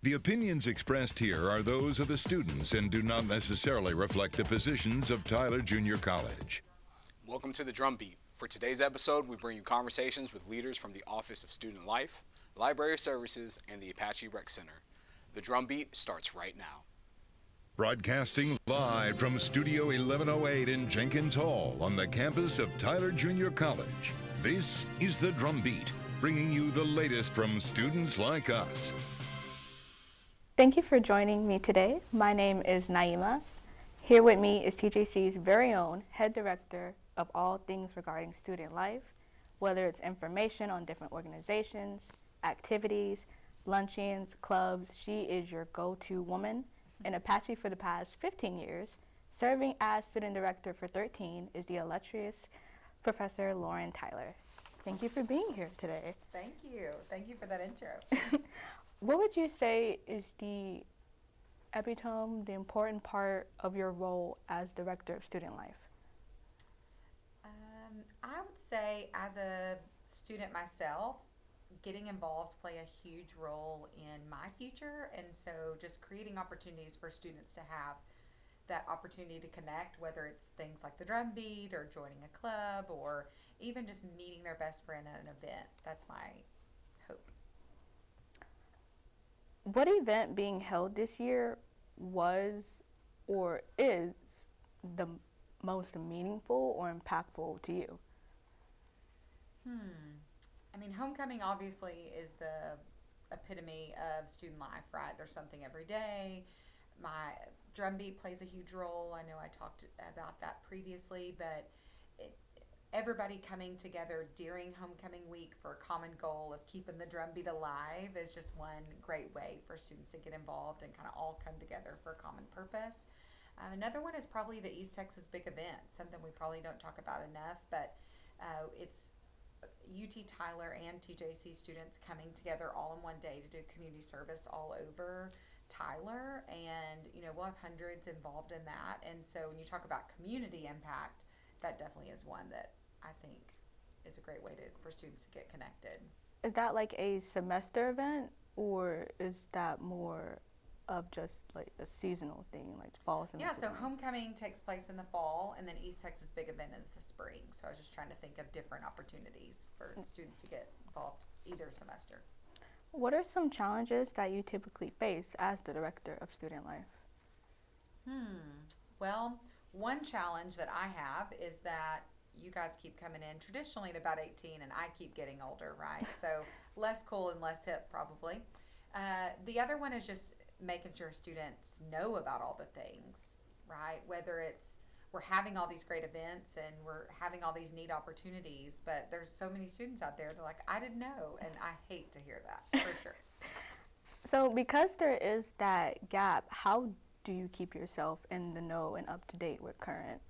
The opinions expressed here are those of the students and do not necessarily reflect the positions of Tyler Junior College. Welcome to the DrumBeat. For today's episode, we bring you conversations with leaders from the Office of Student Life, Library Services, and the Apache Rec Center. The DrumBeat starts right now. Broadcasting live from Studio 1108 in Jenkins Hall on the campus of Tyler Junior College. This is the DrumBeat, bringing you the latest from students like us. Thank you for joining me today. My name is Naima. Here with me is TJC's very own head director of all things regarding student life, whether it's information on different organizations, activities, luncheons, clubs. She is your go-to woman. In Apache for the past 15 years, serving as student director for 13 is the illustrious Professor Lauren Tyler. Thank you for being here today. Thank you. Thank you for that intro. What would you say is the epitome, the important part of your role as director of student life? I would say as a student myself, getting involved play a huge role in my future, and so just creating opportunities for students to have that opportunity to connect, whether it's things like the DrumBeat or joining a club or even just meeting their best friend at an event. That's my hope. What event being held this year was or is the most meaningful or impactful to you? I mean, homecoming obviously is the epitome of student life, right? There's something every day. My DrumBeat plays a huge role. I know I talked about that previously, but everybody coming together during homecoming week for a common goal of keeping the DrumBeat alive is just one great way for students to get involved and kind of all come together for a common purpose. Another one is probably the East Texas Big Event, something we probably don't talk about enough, but it's UT Tyler and TJC students coming together all in one day to do community service all over Tyler, and we'll have hundreds involved in that. And so when you talk about community impact, that definitely is one that I think is a great way for students to get connected. Is that like a semester event, or is that more of just like a seasonal thing, like fall semester? Yeah, so homecoming takes place in the fall, and then East Texas Big Event is the spring. So I was just trying to think of different opportunities for students to get involved either semester. What are some challenges that you typically face as the director of student life? Well, one challenge that I have is that you guys keep coming in traditionally at about 18, and I keep getting older, right? So less cool and less hip, probably. The other one is just making sure students know about all the things, right? Whether it's we're having all these great events and we're having all these neat opportunities, but there's so many students out there, they're like, I didn't know, and I hate to hear that, for sure. So because there is that gap, how do you keep yourself in the know and up to date with current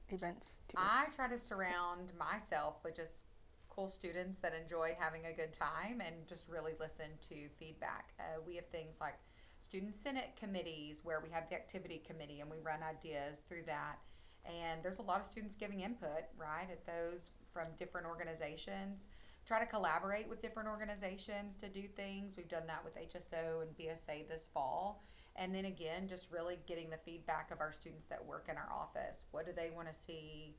events too? I try to surround myself with just cool students that enjoy having a good time and just really listen to feedback. We have things like student senate committees where we have the activity committee and we run ideas through that. And there's a lot of students giving input, right, at those from different organizations. Try to collaborate with different organizations to do things. We've done that with HSO and BSA this fall. And then again, just really getting the feedback of our students that work in our office. What do they want to see?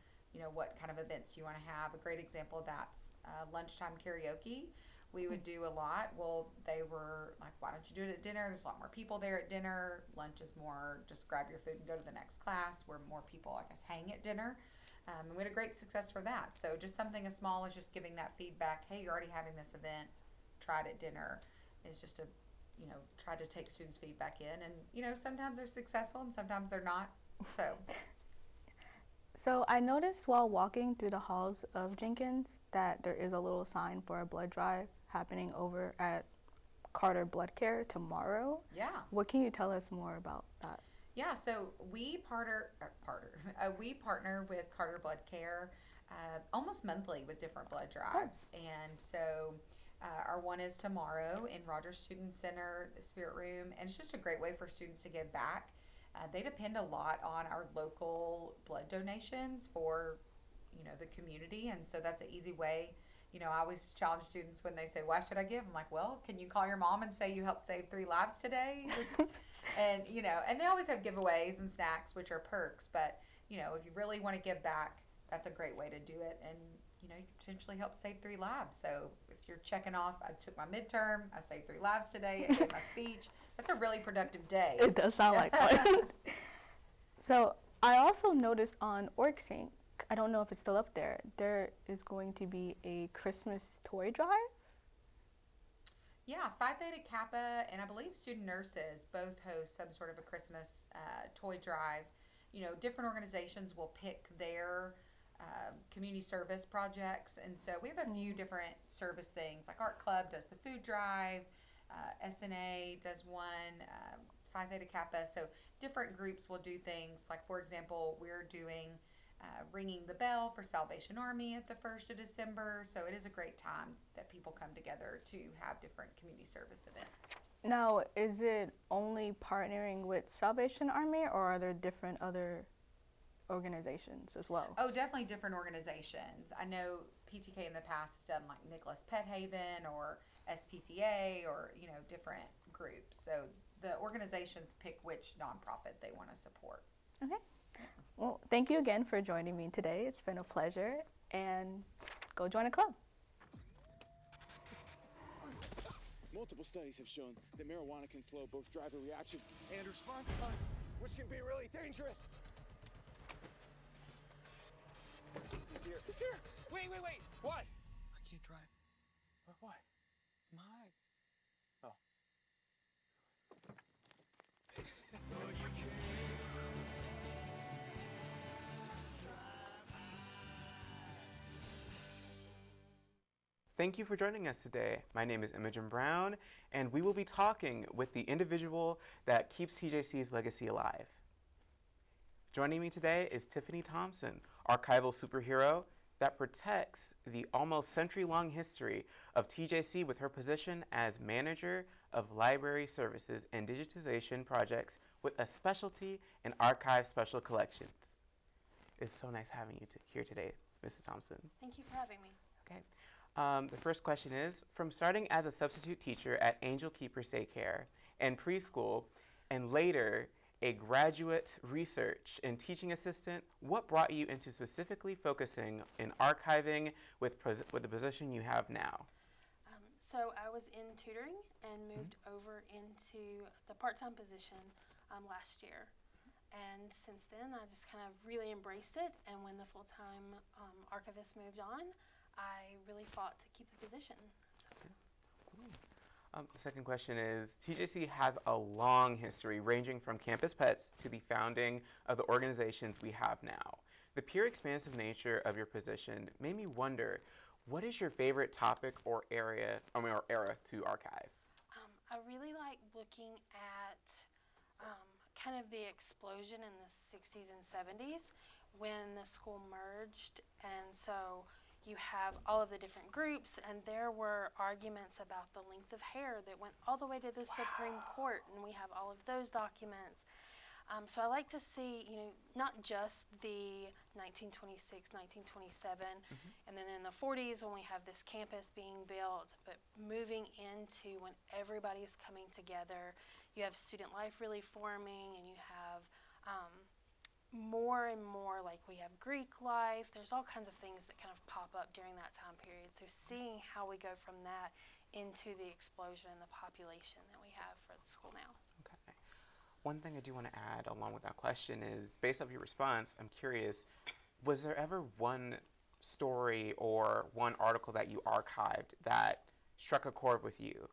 What kind of events do you want to have? A great example of that's lunchtime karaoke. We would do a lot. Well, they were like, why don't you do it at dinner? There's a lot more people there at dinner. Lunch is more just grab your food and go to the next class, where more people, I guess, hang at dinner. And we had a great success for that. So just something as small as just giving that feedback. Hey, you're already having this event. Try it at dinner. Is just to, try to take students' feedback in. And, sometimes they're successful and sometimes they're not. So I noticed while walking through the halls of Jenkins that there is a little sign for a blood drive happening over at Carter Blood Care tomorrow. Yeah. What can you tell us more about that? Yeah, so we partner with Carter Blood Care almost monthly with different blood drives. Oh. And so our one is tomorrow in Rogers Student Center, the Spirit Room, and it's just a great way for students to give back. They depend a lot on our local blood donations for, the community, and so that's an easy way. I always challenge students when they say, "Why should I give?" I'm like, "Well, can you call your mom and say you helped save 3 lives today?" And and they always have giveaways and snacks, which are perks. But if you really want to give back, that's a great way to do it. And you can potentially help save 3 lives. So if you're checking off, I took my midterm, I saved 3 lives today, I gave my speech. That's a really productive day. It does sound like fun. So I also noticed on OrgSync, I don't know if it's still up there, there is going to be a Christmas toy drive. Yeah, Phi Theta Kappa and I believe student nurses both host some sort of a Christmas toy drive. Different organizations will pick their community service projects, and so we have a few different service things. Like Art Club does the food drive, SNA does one, Phi Theta Kappa. So different groups will do things. Like for example, we're doing ringing the bell for Salvation Army at the 1st of December. So it is a great time that people come together to have different community service events. Now, is it only partnering with Salvation Army, or are there different other organizations as well? Oh, definitely different organizations. I know PTK in the past has done like Nicholas Pet Haven or SPCA or, different groups. So the organizations pick which nonprofit they want to support. Okay. Well, thank you again for joining me today. It's been a pleasure, and go join a club. Multiple studies have shown that marijuana can slow both driver reaction and response time, which can be really dangerous. He's here. He's here. Wait. What? I can't drive. Why? My. Oh. Thank you for joining us today. My name is Imogen Brown, and we will be talking with the individual that keeps TJC's legacy alive. Joining me today is Tiffany Thompson, archival superhero that protects the almost century-long history of TJC with her position as Manager of Library Services and Digitization Projects with a specialty in archive special collections. It's so nice having you here today, Mrs. Thompson. Thank you for having me. Okay. The first question is, from starting as a substitute teacher at Angel Keepers Daycare and preschool, and later a graduate research and teaching assistant, what brought you into specifically focusing in archiving with the position you have now? So I was in tutoring and moved over into the part-time position last year. And since then, I just kind of really embraced it. And when the full-time archivist moved on, I really fought to keep the position. The second question is, TJC has a long history ranging from campus pets to the founding of the organizations we have now. The pure expansive nature of your position made me wonder, what is your favorite topic or era to archive? I really like looking at kind of the explosion in the 60s and 70s when the school merged, and so you have all of the different groups, and there were arguments about the length of hair that went all the way to the Supreme Court, and we have all of those documents. So I like to see, not just the 1926, 1927, and then in the 40s when we have this campus being built, but moving into when everybody's coming together. You have student life really forming, and you have more and more, like we have Greek life. There's all kinds of things that kind of pop up during that time period. So seeing how we go from that into the explosion in the population that we have for the school now. Okay. One thing I do want to add along with that question is, based off your response, I'm curious, was there ever one story or one article that you archived that struck a chord with you?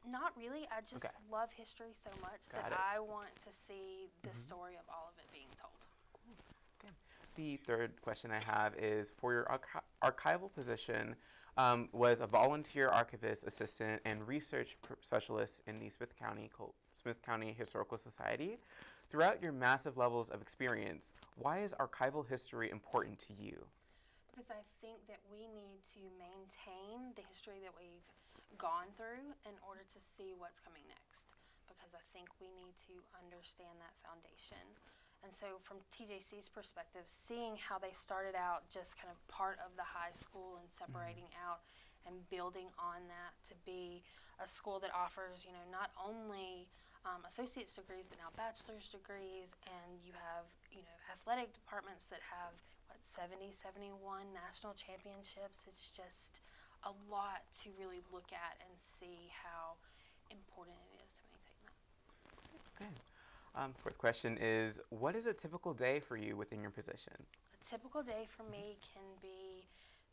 Not really. I just love history so much that I want to see the story of all of it being told. Cool. Okay. The third question I have is, for your archival position, was a volunteer archivist assistant and research specialist in the Smith County Historical Society. Throughout your massive levels of experience, why is archival history important to you? Because I think that we need to maintain the history that we've gone through in order to see what's coming next, because I think we need to understand that foundation. And so from TJC's perspective, seeing how they started out just kind of part of the high school and separating out and building on that to be a school that offers, not only associate's degrees, but now bachelor's degrees, and you have, athletic departments that have, 70, 71 national championships. It's just a lot to really look at and see how important it is to maintain that. Okay. Fourth question is, what is a typical day for you within your position? A typical day for me can be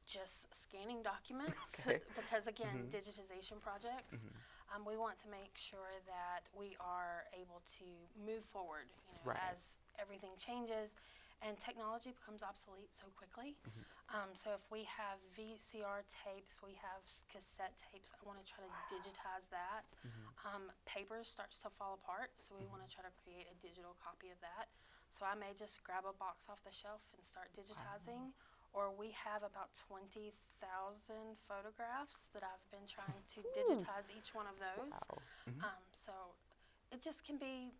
just scanning documents because, again, digitization projects. We want to make sure that we are able to move forward, as everything changes and technology becomes obsolete so quickly. So if we have VCR tapes, we have cassette tapes, I want to try to digitize that. Paper starts to fall apart, so we want to try to create a digital copy of that. So I may just grab a box off the shelf and start digitizing. Or we have about 20,000 photographs that I've been trying to digitize each one of those. So it just can be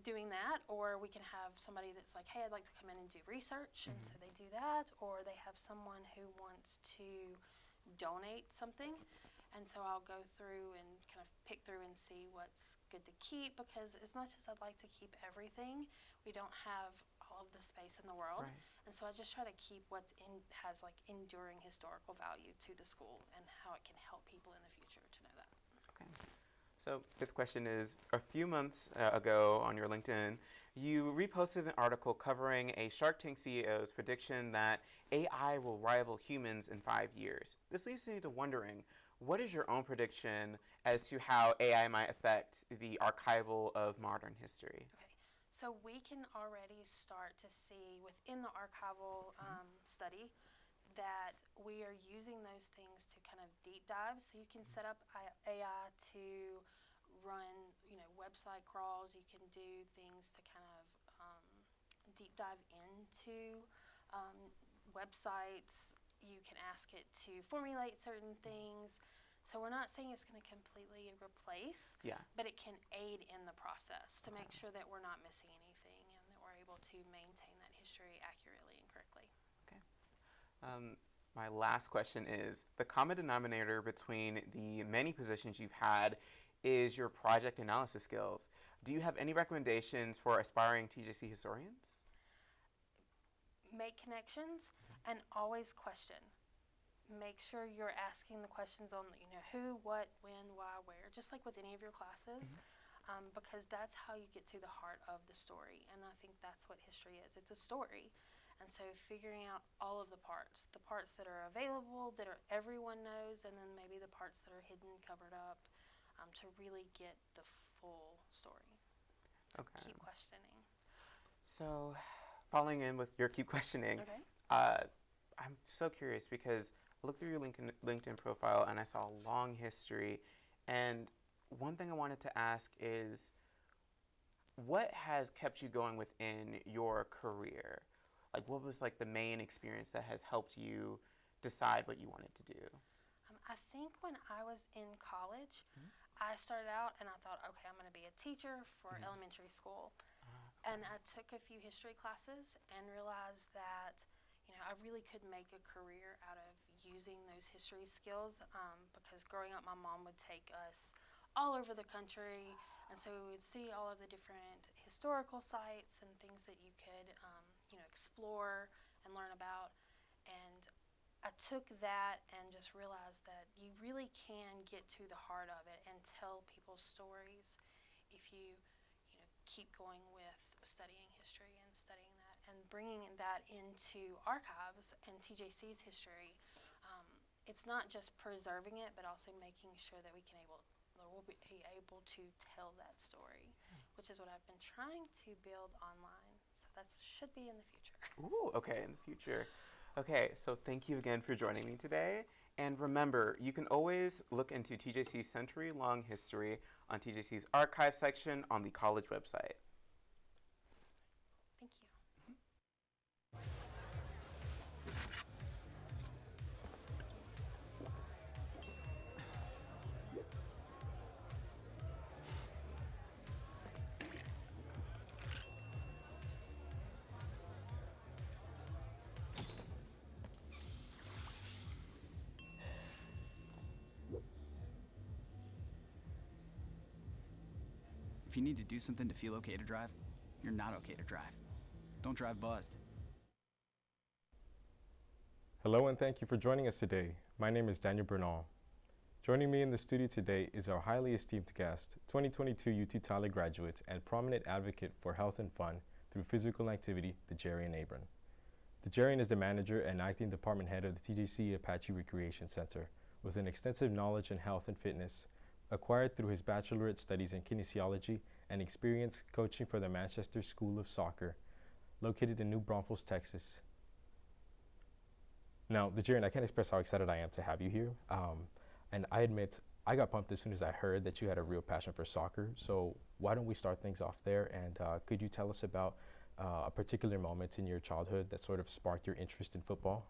doing that, or we can have somebody that's like, hey, I'd like to come in and do research, and so they do that, or they have someone who wants to donate something, and so I'll go through and kind of pick through and see what's good to keep, because as much as I'd like to keep everything, we don't have all of the space in the world. And so I just try to keep has like enduring historical value to the school and how it can help people in the future to know that. Okay. So fifth question is, a few months ago on your LinkedIn, you reposted an article covering a Shark Tank CEO's prediction that AI will rival humans in 5 years. This leaves me to wondering, what is your own prediction as to how AI might affect the archival of modern history? Okay. So we can already start to see within the archival study that we are using those things to kind of deep dive. So you can set up AI to run, website crawls. You can do things to kind of deep dive into websites. You can ask it to formulate certain things. So we're not saying it's going to completely replace, but it can aid in the process to make sure that we're not missing anything and that we're able to maintain that history accurately and correctly. Okay. My last question is, the common denominator between the many positions you've had is your project analysis skills. Do you have any recommendations for aspiring TJC historians? Make connections and always question. Make sure you're asking the questions on, who, what, when, why, where, just like with any of your classes, because that's how you get to the heart of the story. And I think that's what history is. It's a story. And so figuring out all of the parts that are available, that everyone knows, and then maybe the parts that are hidden, covered up, to really get the full story. So keep questioning. So following in with your keep questioning, I'm so curious because I looked through your LinkedIn profile and I saw a long history. And one thing I wanted to ask is, what has kept you going within your career? Like, what was like the main experience that has helped you decide what you wanted to do? I think when I was in college, I started out and I thought, okay, I'm going to be a teacher for elementary school. And I took a few history classes and realized that, I really could make a career out of using those history skills, because growing up, my mom would take us all over the country, and so we would see all of the different historical sites and things that you could, explore and learn about. And I took that and just realized that you really can get to the heart of it and tell people's stories if you, keep going with studying history and studying that and bringing that into archives and TJC's history. It's not just preserving it, but also making sure that we'll be able to tell that story, which is what I've been trying to build online. So that should be in the future. Ooh, okay, in the future. Okay, so thank you again for joining me today. And remember, you can always look into TJC's century-long history on TJC's archive section on the college website. Thank you. If you need to do something to feel okay to drive, you're not okay to drive. Don't drive buzzed. Hello and thank you for joining us today. My name is Daniel Bernal. Joining me in the studio today is our highly esteemed guest, 2022 UT Tyler graduate and prominent advocate for health and fun through physical activity, Dejarian Abram. Dejarian is the manager and acting department head of the TJC Apache Recreation Center, with an extensive knowledge in health and fitness, acquired through his bachelorette studies in kinesiology and experience coaching for the Manchester School of Soccer, located in New Braunfels, Texas. Now, Dejarian, I can't express how excited I am to have you here. And I admit, I got pumped as soon as I heard that you had a real passion for soccer. So why don't we start things off there? And could you tell us about a particular moment in your childhood that sort of sparked your interest in football?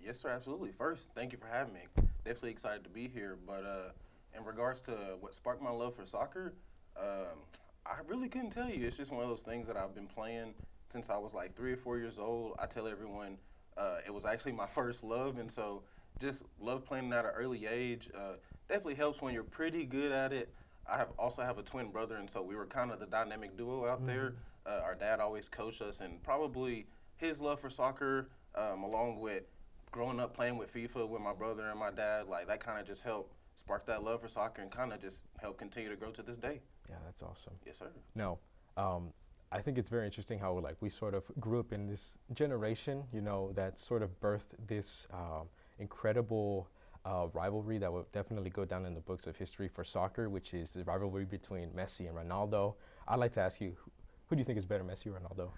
Yes, sir, absolutely. First, thank you for having me. Definitely excited to be here. But in regards to what sparked my love for soccer, I really couldn't tell you. It's just one of those things that I've been playing since I was like 3 or 4 years old. I tell everyone it was actually my first love, and so just love playing at an early age. Definitely helps when you're pretty good at it. I also have a twin brother, and so we were kind of the dynamic duo out there. Our dad always coached us, and probably his love for soccer, along with growing up playing with FIFA with my brother and my dad, like that kind of just helped spark that love for soccer and kind of just help continue to grow to this day. Yeah, that's awesome. Yes, sir. Now, I think it's very interesting how like we sort of grew up in this generation, you know, that sort of birthed this incredible rivalry that will definitely go down in the books of history for soccer, which is the rivalry between Messi and Ronaldo. I'd like to ask you, who do you think is better, Messi or Ronaldo?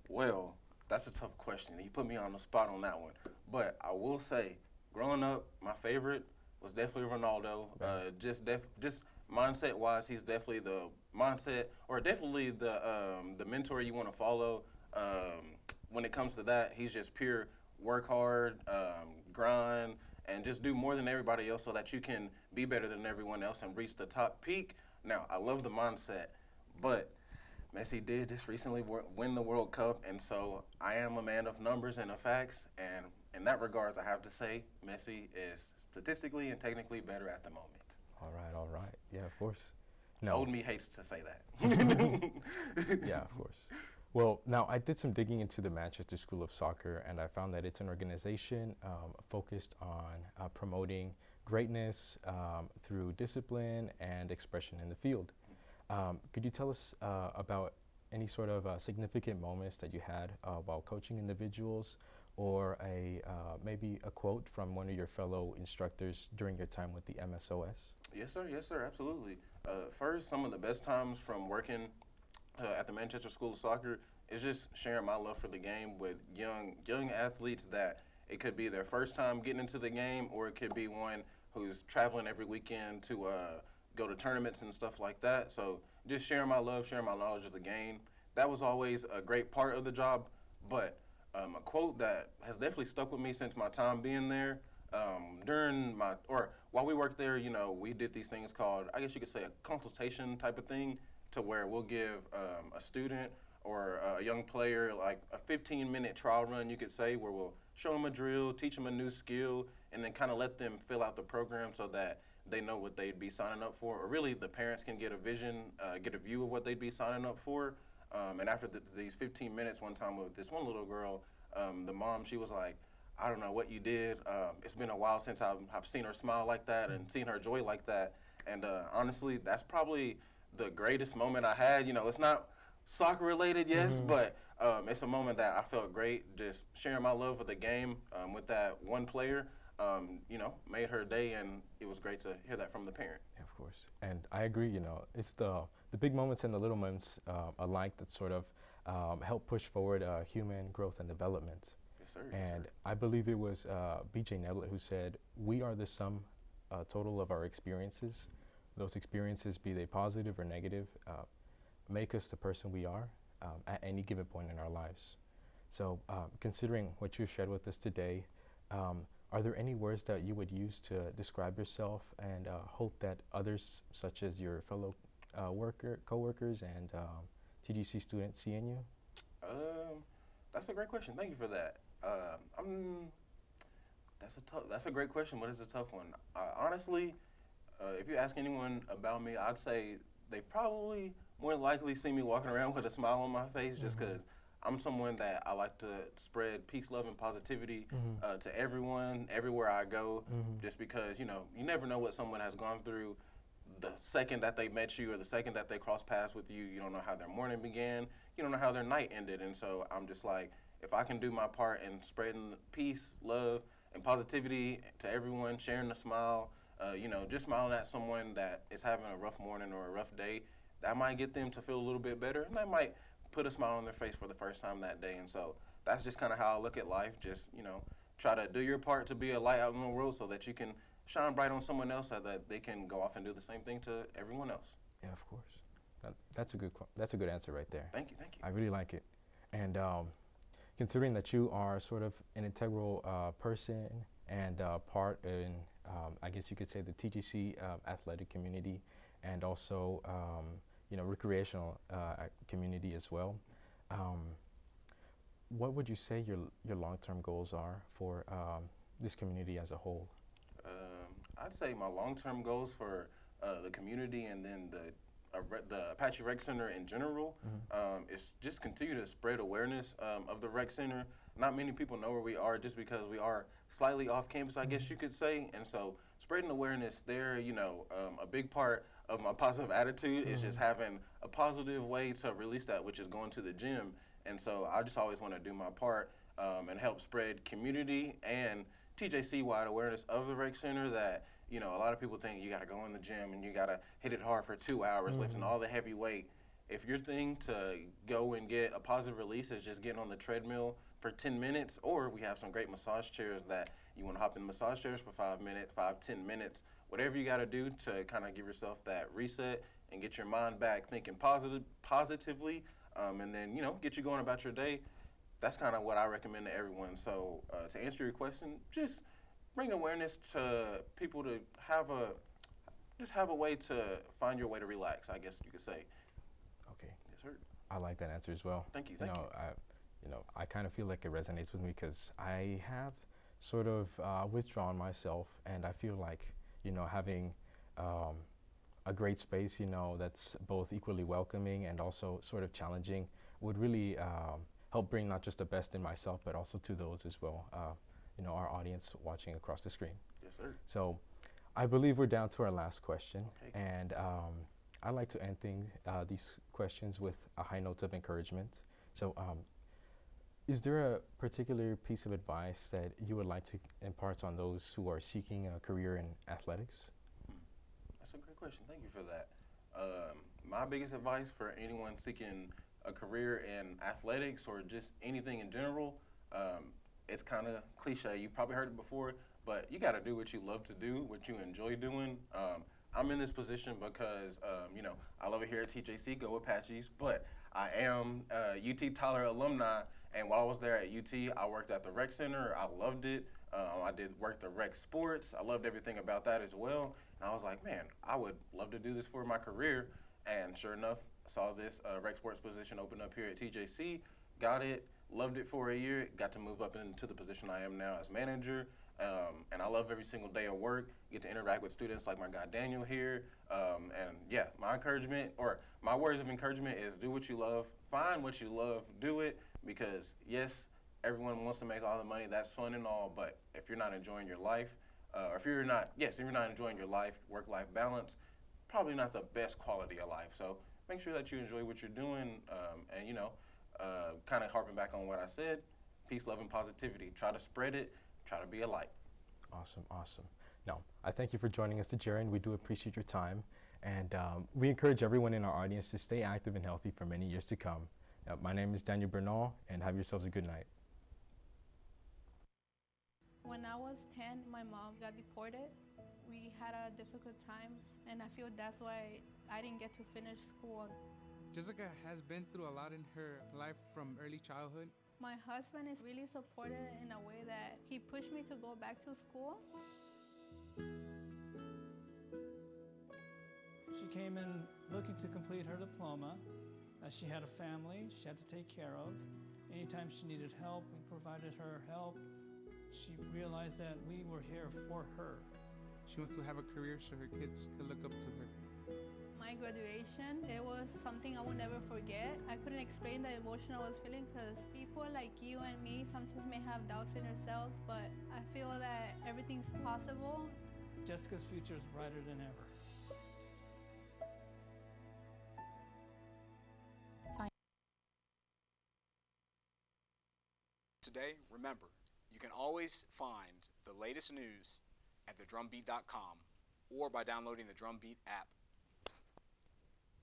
Well, that's a tough question. You put me on the spot on that one. But I will say, growing up, my favorite was definitely Ronaldo. Just mindset-wise, he's definitely the mindset, or definitely the mentor you want to follow. When it comes to that, he's just pure work hard, grind, and just do more than everybody else so that you can be better than everyone else and reach the top peak. Now, I love the mindset, but Messi did just recently win the World Cup, and so I am a man of numbers and of facts, and in that regards, I have to say Messi is statistically and technically better at the moment. All right. Yeah, of course. No. Old me hates to say that. Yeah, of course. Well, now I did some digging into the Manchester School of Soccer, and I found that it's an organization focused on promoting greatness through discipline and expression in the field. Could you tell us about any sort of significant moments that you had while coaching individuals, or maybe a quote from one of your fellow instructors during your time with the MSOS? Yes, sir, absolutely. First, some of the best times from working at the Manchester School of Soccer is just sharing my love for the game with young athletes that it could be their first time getting into the game, or it could be one who's traveling every weekend to go to tournaments and stuff like that. So just sharing my love, sharing my knowledge of the game. That was always a great part of the job. But a quote that has definitely stuck with me since my time being there, while we worked there, you know, we did these things called, I guess you could say, a consultation type of thing, to where we'll give a student or a young player like a 15-minute trial run, you could say, where we'll show them a drill, teach them a new skill, and then kind of let them fill out the program so that they know what they'd be signing up for, or really the parents can get a view of what they'd be signing up for. And after these 15 minutes, one time with this one little girl, the mom, she was like, I don't know what you did. It's been a while since I've seen her smile like that and seen her joy like that. And honestly, that's probably the greatest moment I had. You know, it's not soccer related, yes, but it's a moment that I felt great just sharing my love of the game with that one player. You know, made her day, and it was great to hear that from the parent. Yeah, of course. And I agree, you know, it's the big moments and the little moments alike that sort of help push forward human growth and development. Yes, sir. And yes, sir. I believe it was B.J. Neblett who said, we are the sum total of our experiences. Those experiences, be they positive or negative, make us the person we are at any given point in our lives. So considering what you've shared with us today, are there any words that you would use to describe yourself and hope that others, such as your fellow co-workers and TGC students, see in you? That's a great question. Thank you for that. That's a great question, but it's a tough one. Honestly, if you ask anyone about me, I'd say they probably more likely see me walking around with a smile on my face just because I'm someone that I like to spread peace, love, and positivity to everyone, everywhere I go, just because, you know, you never know what someone has gone through the second that they met you or the second that they crossed paths with you. You don't know how their morning began. You don't know how their night ended. And so I'm just like, if I can do my part in spreading peace, love, and positivity to everyone, sharing a smile, you know, just smiling at someone that is having a rough morning or a rough day, that might get them to feel a little bit better, and that might put a smile on their face for the first time that day. And so that's just kind of how I look at life. Just, you know, try to do your part to be a light out in the world so that you can shine bright on someone else so that they can go off and do the same thing to everyone else. Yeah, of course. That's a good answer right there. Thank you, thank you. I really like it. And considering that you are sort of an integral person and part in, I guess you could say, the TGC athletic community and also, you know, recreational community as well. What would you say your long-term goals are for this community as a whole? I'd say my long-term goals for the community and then the Apache Rec Center in general is just continue to spread awareness of the Rec Center. Not many people know where we are just because we are slightly off campus, I guess you could say. And so spreading awareness there, you know, a big part of my positive attitude is just having a positive way to release that, which is going to the gym. And so I just always want to do my part and help spread community and TJC-wide awareness of the Rec Center that, you know, a lot of people think you got to go in the gym and you got to hit it hard for 2 hours, lifting all the heavy weight. If your thing to go and get a positive release is just getting on the treadmill for 10 minutes, or we have some great massage chairs that you want to hop in massage chairs for 5 minutes, 10 minutes, whatever you got to do to kind of give yourself that reset and get your mind back thinking positively, and then, you know, get you going about your day. That's kind of what I recommend to everyone. So to answer your question, just bring awareness to people to have a way to find your way to relax, I guess you could say. Okay. Yes, sir. I like that answer as well. Thank you. I kind of feel like it resonates with me because I have sort of withdrawn myself, and I feel like, you know, having a great space, you know, that's both equally welcoming and also sort of challenging would really help bring not just the best in myself, but also to those as well, you know, our audience watching across the screen. Yes, sir. So I believe we're down to our last question. Okay. And I like to end these questions with a high note of encouragement. So is there a particular piece of advice that you would like to impart on those who are seeking a career in athletics? That's a great question. Thank you for that. My biggest advice for anyone seeking a career in athletics or just anything in general, it's kind of cliche. You've probably heard it before, but you got to do what you love to do, what you enjoy doing. I'm in this position because, you know, I love it here at TJC, go Apaches, but I am a UT Tyler alumni, and while I was there at UT, I worked at the Rec Center. I loved it. I did work the rec sports. I loved everything about that as well. And I was like, man, I would love to do this for my career. And sure enough, I saw this rec sports position open up here at TJC, got it, loved it for a year, got to move up into the position I am now as manager. And I love every single day of work, get to interact with students like my guy Daniel here. And yeah, my encouragement, or my words of encouragement is do what you love, find what you love, do it, because yes, everyone wants to make all the money, that's fun and all, but if you're not enjoying your life, if you're not enjoying your life, work-life balance, probably not the best quality of life. So make sure that you enjoy what you're doing, and you know, kind of harping back on what I said, peace, love, and positivity. Try to spread it, try to be a light. Awesome. Now, I thank you for joining us today, and we do appreciate your time. And we encourage everyone in our audience to stay active and healthy for many years to come. My name is Daniel Bernal, and have yourselves a good night. When I was 10, my mom got deported. We had a difficult time, and I feel that's why I didn't get to finish school. Jessica has been through a lot in her life from early childhood. My husband is really supportive in a way that he pushed me to go back to school. She came in looking to complete her diploma. She had a family she had to take care of. Anytime she needed help, we provided her help. She realized that we were here for her. she wants to have a career so her kids could look up to her. My graduation, it was something I will never forget. I couldn't explain the emotion I was feeling because people like you and me sometimes may have doubts in yourself, but I feel that everything's possible. Jessica's future is brighter than ever. Today, remember, you can always find the latest news at thedrumbeat.com or by downloading the DrumBeat app